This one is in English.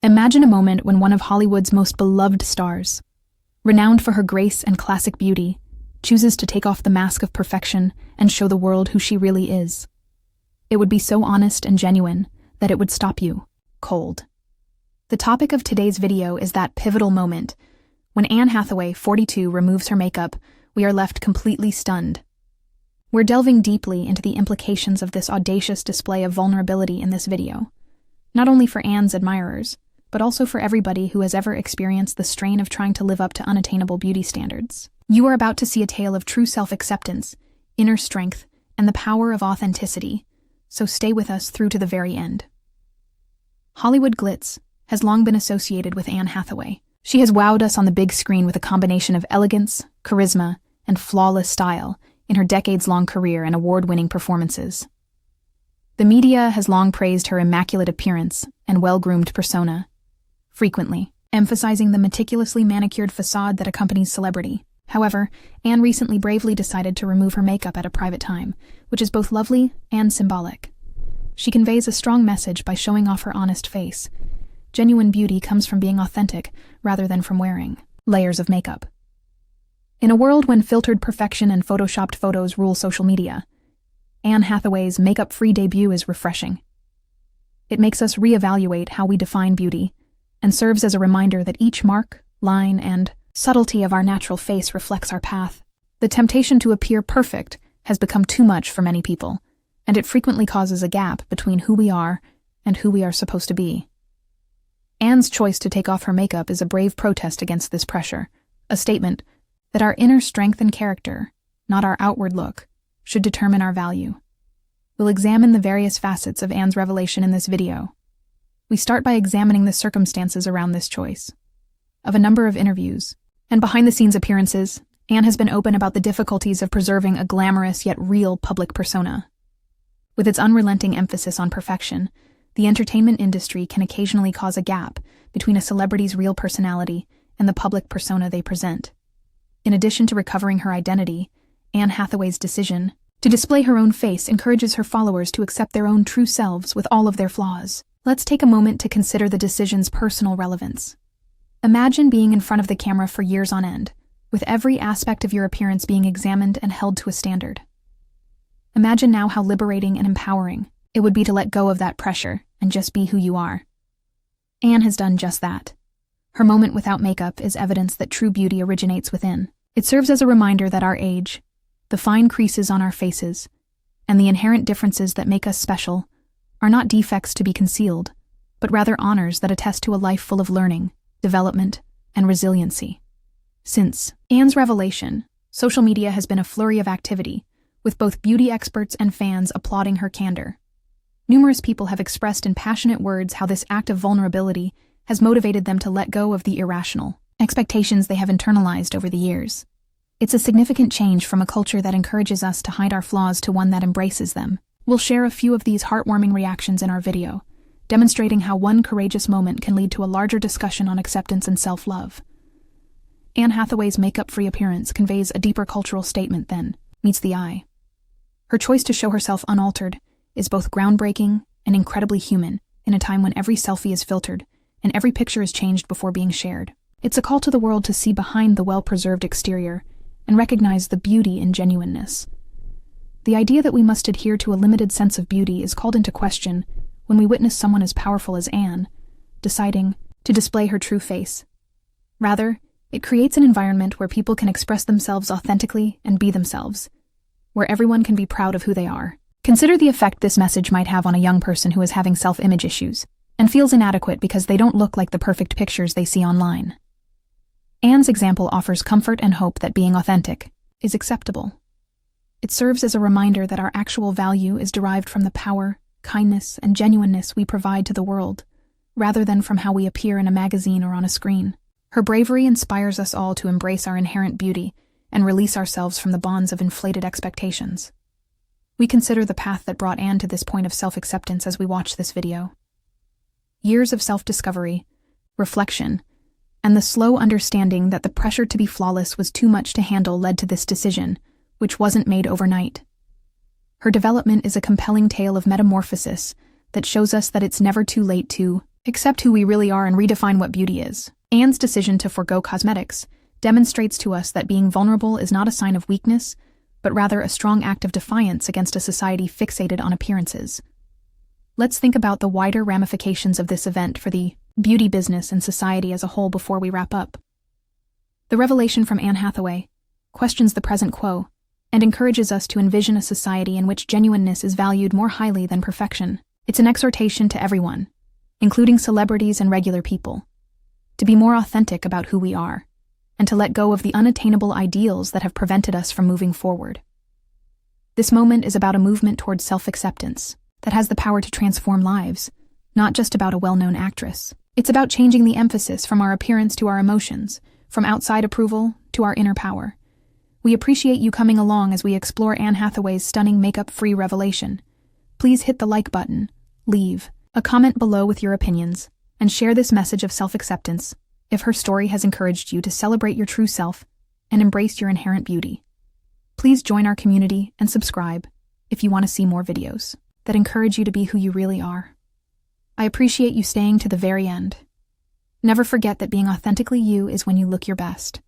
Imagine a moment when one of Hollywood's most beloved stars, renowned for her grace and classic beauty, chooses to take off the mask of perfection and show the world who she really is. It would be so honest and genuine that it would stop you cold. The topic of today's video is that pivotal moment. When Anne Hathaway, 42, removes her makeup, we are left completely stunned. We're delving deeply into the implications of this audacious display of vulnerability in this video, not only for Anne's admirers, but also for everybody who has ever experienced the strain of trying to live up to unattainable beauty standards. You are about to see a tale of true self-acceptance, inner strength, and the power of authenticity, so stay with us through to the very end. Hollywood glitz has long been associated with Anne Hathaway. She has wowed us on the big screen with a combination of elegance, charisma, and flawless style in her decades-long career and award-winning performances. The media has long praised her immaculate appearance and well-groomed persona, frequently emphasizing the meticulously manicured facade that accompanies celebrity. However, Anne recently bravely decided to remove her makeup at a private time, which is both lovely and symbolic. She conveys a strong message by showing off her honest face. Genuine beauty comes from being authentic rather than from wearing layers of makeup. In a world when filtered perfection and photoshopped photos rule social media, Anne Hathaway's makeup-free debut is refreshing. It makes us reevaluate how we define beauty and serves as a reminder that each mark, line, and subtlety of our natural face reflects our path. The temptation to appear perfect has become too much for many people, and it frequently causes a gap between who we are and who we are supposed to be. Anne's choice to take off her makeup is a brave protest against this pressure, a statement that our inner strength and character, not our outward look, should determine our value. We'll examine the various facets of Anne's revelation in this video. We start by examining the circumstances around this choice. Of a number of interviews and behind-the-scenes appearances, Anne has been open about the difficulties of preserving a glamorous yet real public persona. With its unrelenting emphasis on perfection, the entertainment industry can occasionally cause a gap between a celebrity's real personality and the public persona they present. In addition to recovering her identity, Anne Hathaway's decision to display her own face encourages her followers to accept their own true selves with all of their flaws. Let's take a moment to consider the decision's personal relevance. Imagine being in front of the camera for years on end, with every aspect of your appearance being examined and held to a standard. Imagine now how liberating and empowering it would be to let go of that pressure and just be who you are. Anne has done just that. Her moment without makeup is evidence that true beauty originates within. It serves as a reminder that our age, the fine creases on our faces, and the inherent differences that make us special are not defects to be concealed, but rather honors that attest to a life full of learning, development, and resiliency. Since Anne's revelation, social media has been a flurry of activity, with both beauty experts and fans applauding her candor. Numerous people have expressed in passionate words how this act of vulnerability has motivated them to let go of the irrational expectations they have internalized over the years. It's a significant change from a culture that encourages us to hide our flaws to one that embraces them. We'll share a few of these heartwarming reactions in our video, demonstrating how one courageous moment can lead to a larger discussion on acceptance and self-love. Anne Hathaway's makeup-free appearance conveys a deeper cultural statement than meets the eye. Her choice to show herself unaltered is both groundbreaking and incredibly human in a time when every selfie is filtered and every picture is changed before being shared. It's a call to the world to see behind the well-preserved exterior and recognize the beauty in genuineness. The idea that we must adhere to a limited sense of beauty is called into question when we witness someone as powerful as Anne deciding to display her true face. Rather, it creates an environment where people can express themselves authentically and be themselves, where everyone can be proud of who they are. Consider the effect this message might have on a young person who is having self-image issues and feels inadequate because they don't look like the perfect pictures they see online. Anne's example offers comfort and hope that being authentic is acceptable. It serves as a reminder that our actual value is derived from the power, kindness, and genuineness we provide to the world, rather than from how we appear in a magazine or on a screen. Her bravery inspires us all to embrace our inherent beauty and release ourselves from the bonds of inflated expectations. We consider the path that brought Anne to this point of self-acceptance as we watch this video. Years of self-discovery, reflection, and the slow understanding that the pressure to be flawless was too much to handle led to this decision, which wasn't made overnight. Her development is a compelling tale of metamorphosis that shows us that it's never too late to accept who we really are and redefine what beauty is. Anne's decision to forego cosmetics demonstrates to us that being vulnerable is not a sign of weakness, but rather a strong act of defiance against a society fixated on appearances. Let's think about the wider ramifications of this event for the beauty business and society as a whole before we wrap up. The revelation from Anne Hathaway questions the present quo and encourages us to envision a society in which genuineness is valued more highly than perfection. It's an exhortation to everyone, including celebrities and regular people, to be more authentic about who we are, and to let go of the unattainable ideals that have prevented us from moving forward. This moment is about a movement towards self-acceptance that has the power to transform lives, not just about a well-known actress. It's about changing the emphasis from our appearance to our emotions, from outside approval to our inner power. We appreciate you coming along as we explore Anne Hathaway's stunning makeup-free revelation. Please hit the like button, leave a comment below with your opinions, and share this message of self-acceptance if her story has encouraged you to celebrate your true self and embrace your inherent beauty. Please join our community and subscribe if you want to see more videos that encourage you to be who you really are. I appreciate you staying to the very end. Never forget that being authentically you is when you look your best.